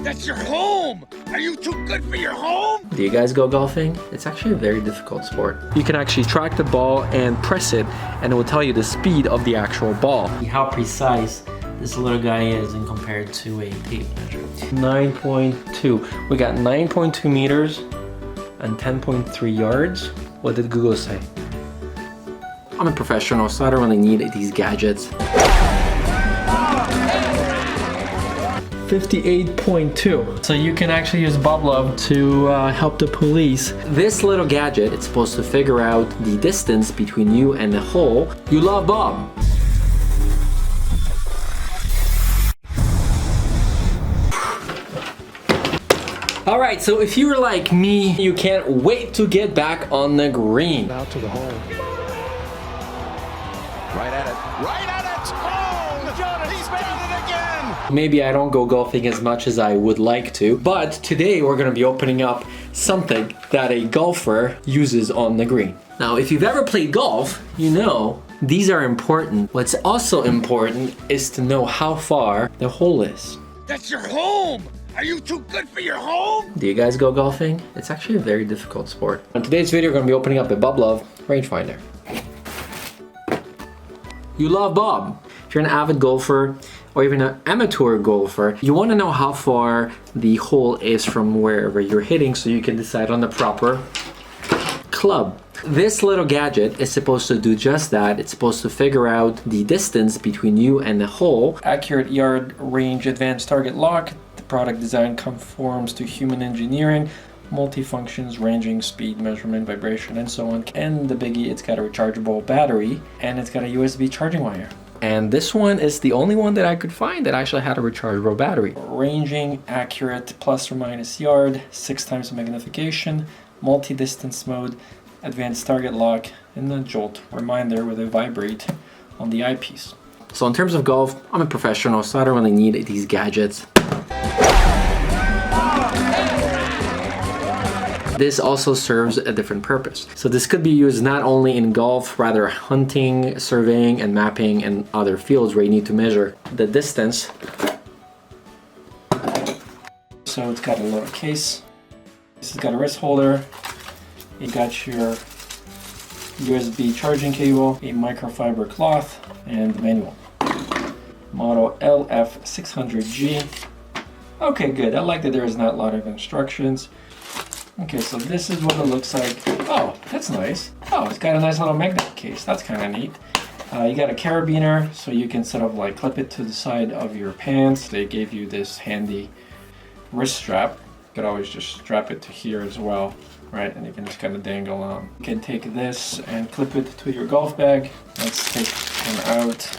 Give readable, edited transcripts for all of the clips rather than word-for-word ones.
That's your home! Are you too good for your home? Do you guys go golfing? It's actually a very difficult sport. You can actually track the ball and press it, and it will tell you the speed of the actual ball. How precise this little guy is in compared to a tape measure. 9.2. We got 9.2 meters and 10.3 yards. What did Google say? I'm a professional, so I don't really need these gadgets. 58.2. So you can actually use Boblov to help the police. This little gadget, it's supposed to figure out the distance between you and the hole. You love Bob. All right, so if you were like me, you can't wait to get back on the green. Out to the hole. Right at it. Right at it! Oh! He's found it again! Maybe I don't go golfing as much as I would like to, but today we're gonna be opening up something that a golfer uses on the green. Now, if you've ever played golf, you know these are important. What's also important is to know how far the hole is. That's your home! Are you too good for your home? Do you guys go golfing? It's actually a very difficult sport. In today's video, we're gonna be opening up a Boblov RangeFinder. You love Bob. If you're an avid golfer or even an amateur golfer, you want to know how far the hole is from wherever you're hitting so you can decide on the proper club. This little gadget is supposed to do just that. It's supposed to figure out the distance between you and the hole. Accurate yard range advanced target lock. The product design conforms to human engineering. Multi-functions, ranging, speed, measurement, vibration, and so on. And the biggie, it's got a rechargeable battery and it's got a USB charging wire. And this one is the only one that I could find that actually had a rechargeable battery. Ranging, accurate, plus or minus yard, 6 times magnification, multi-distance mode, advanced target lock, and the jolt reminder with a vibrate on the eyepiece. So in terms of golf, I'm a professional, so I don't really need these gadgets. This also serves a different purpose. So this could be used not only in golf, rather hunting, surveying, and mapping, and other fields where you need to measure the distance. So it's got a little case. This has got a wrist holder. You got your USB charging cable, a microfiber cloth, and the manual. Model LF600G. Okay, good. I like that there is not a lot of instructions. Okay, so this is what it looks like. Oh, that's nice. Oh, it's got a nice little magnet case. That's kind of neat. You got a carabiner, so you can sort of like clip it to the side of your pants. They gave you this handy wrist strap. You could always just strap it to here as well, right? And you can just kind of dangle on. You can take this and clip it to your golf bag. Let's take one out.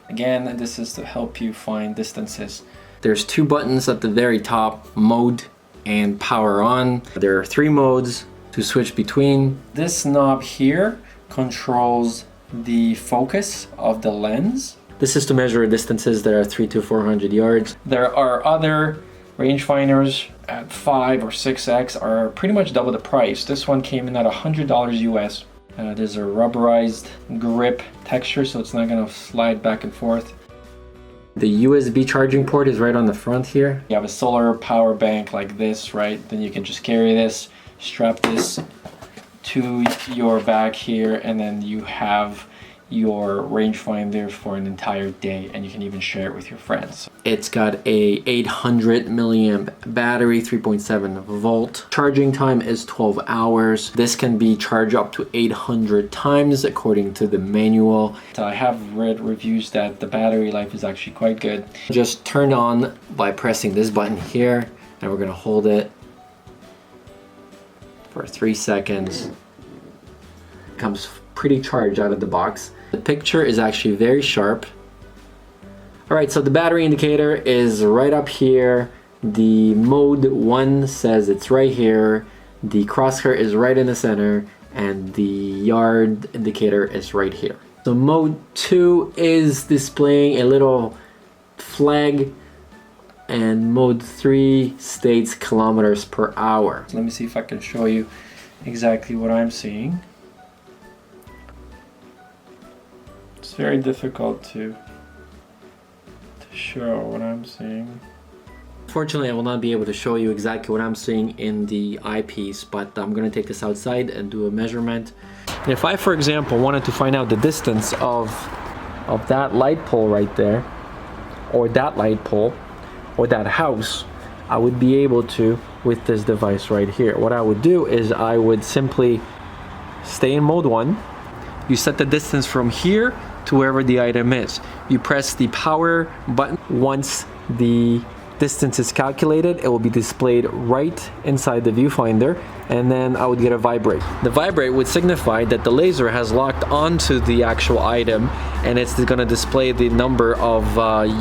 Again, this is to help you find distances. There's 2 buttons at the very top, mode and power on. There are 3 modes to switch between. This knob here controls the focus of the lens. This is to measure distances that are 300 to 400 yards. There are other rangefinders at 5 or 6x are pretty much double the price. This one came in at $100 US. There's a rubberized grip texture, so it's not gonna slide back and forth. The USB charging port is right on the front here. You have a solar power bank like this, right? Then you can just carry this, strap this to your back here, and then you have your rangefinder for an entire day, and you can even share it with your friends. It's got a 800 milliamp battery, 3.7 volt. Charging time is 12 hours. This can be charged up to 800 times according to the manual. So I have read reviews that the battery life is actually quite good. Just turn on by pressing this button here, and we're gonna hold it for 3 seconds. It comes pretty charged out of the box. The picture is actually very sharp. All right, so the battery indicator is right up here. The mode 1 says it's right here. The crosshair is right in the center, and the yard indicator is right here. So mode 2 is displaying a little flag, and mode 3 states kilometers per hour. So let me see if I can show you exactly what I'm seeing. It's very difficult to show what I'm seeing. Unfortunately, I will not be able to show you exactly what I'm seeing in the eyepiece, but I'm gonna take this outside and do a measurement. If I, for example, wanted to find out the distance of that light pole right there, or that light pole, or that house, I would be able to with this device right here. What I would do is I would simply stay in mode 1. You set the distance from here to wherever the item is. You press the power button. Once the distance is calculated, it will be displayed right inside the viewfinder, and then I would get a vibrate. The vibrate would signify that the laser has locked onto the actual item, and it's going to display the number of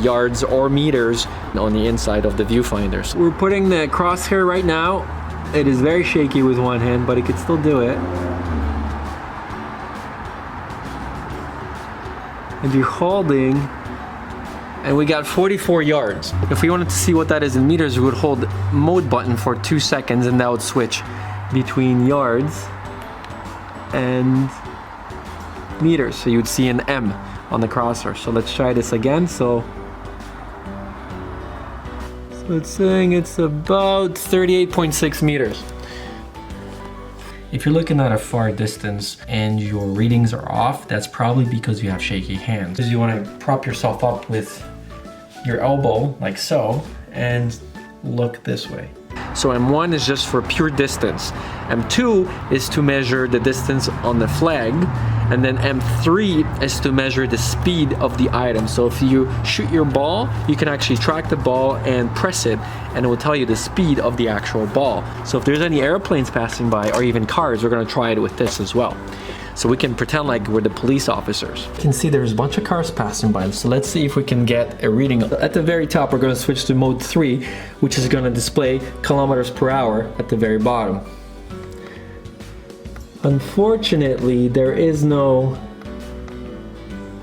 yards or meters on the inside of the viewfinder. So we're putting the crosshair right now. It is very shaky with one hand, but it could still do it. And you're holding, and we got 44 yards. If we wanted to see what that is in meters, we would hold mode button for 2 seconds, and that would switch between yards and meters. So you would see an M on the crosshair. So let's try this again. So it's saying it's about 38.6 meters. If you're looking at a far distance and your readings are off, that's probably because you have shaky hands. Because you want to prop yourself up with your elbow, like so, and look this way. So M1 is just for pure distance. M2 is to measure the distance on the flag, and then M3 is to measure the speed of the item. So if you shoot your ball, you can actually track the ball and press it, and it will tell you the speed of the actual ball. So if there's any airplanes passing by, or even cars, we're gonna try it with this as well. So we can pretend like we're the police officers. You can see there's a bunch of cars passing by. So let's see if we can get a reading. At the very top, we're gonna switch to mode 3, which is gonna display kilometers per hour at the very bottom. Unfortunately, there is no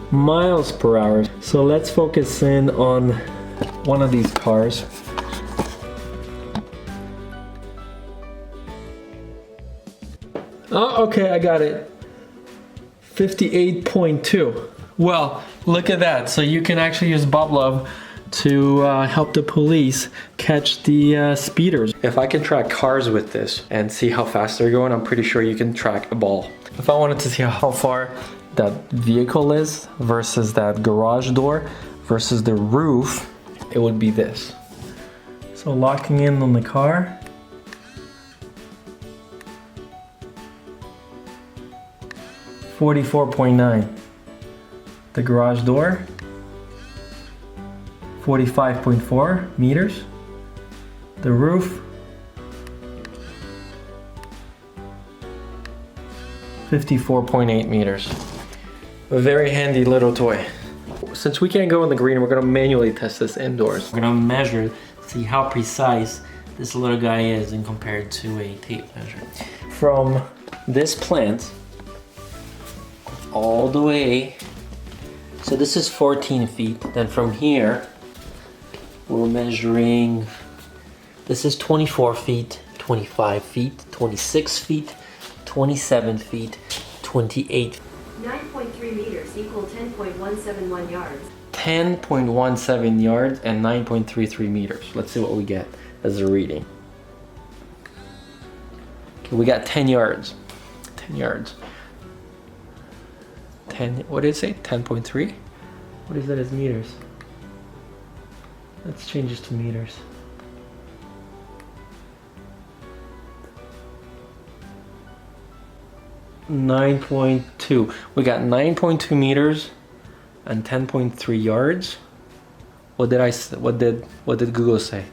miles per hour. So let's focus in on one of these cars. Oh, okay, I got it. 58.2. Well, look at that. So you can actually use Boblov to help the police catch the speeders. If I can track cars with this and see how fast they're going, I'm pretty sure you can track a ball. If I wanted to see how far that vehicle is versus that garage door versus the roof, it would be this. So locking in on the car. $44.9. The garage door, 45.4 meters. The roof, 54.8 meters. A very handy little toy. Since we can't go in the green, we're gonna manually test this indoors. We're gonna measure, see how precise this little guy is in compared to a tape measure. From this plant, all the way, so this is 14 feet. Then from here, we're measuring, this is 24 feet, 25 feet, 26 feet, 27 feet, 28. 9.3 meters equal 10.171 yards. 10.17 yards and 9.33 meters. Let's see what we get as a reading. Okay, we got 10 yards. 10 yards. 10, what did it say? 10.3? What is that as meters? Let's change this to meters. .2. We got 9.2 meters and 10.3 yards. What did Google say?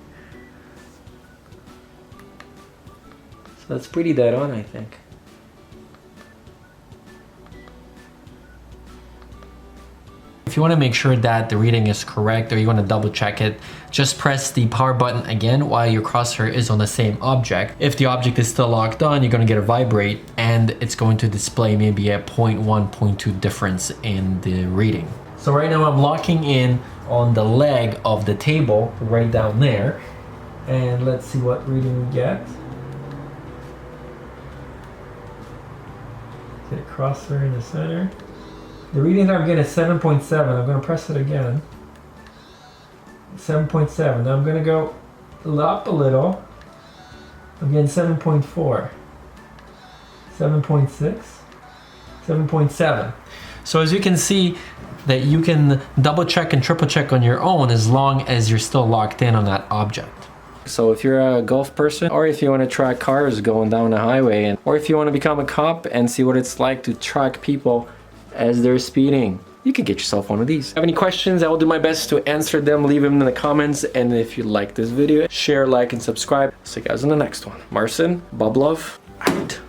So that's pretty dead on, I think. If you want to make sure that the reading is correct, or you want to double check it, just press the power button again while your crosshair is on the same object. If the object is still locked on, you're going to get a vibrate, and it's going to display maybe a 0.1, 0.2 difference in the reading. So right now I'm locking in on the leg of the table right down there, and let's see what reading we get. Get a crosshair in the center. The readings I'm getting is 7.7. I'm going to press it again. 7.7. Now I'm going to go up a little. Again, 7.4, 7.6, 7.7. So as you can see, that you can double check and triple check on your own as long as you're still locked in on that object. So if you're a golf person, or if you want to track cars going down the highway, or if you want to become a cop and see what it's like to track people as they're speeding, you can get yourself one of these. If you have any questions, I will do my best to answer them. Leave them in the comments. And if you like this video, share, like, and subscribe. See you guys in the next one. Marcin, Boblov, out.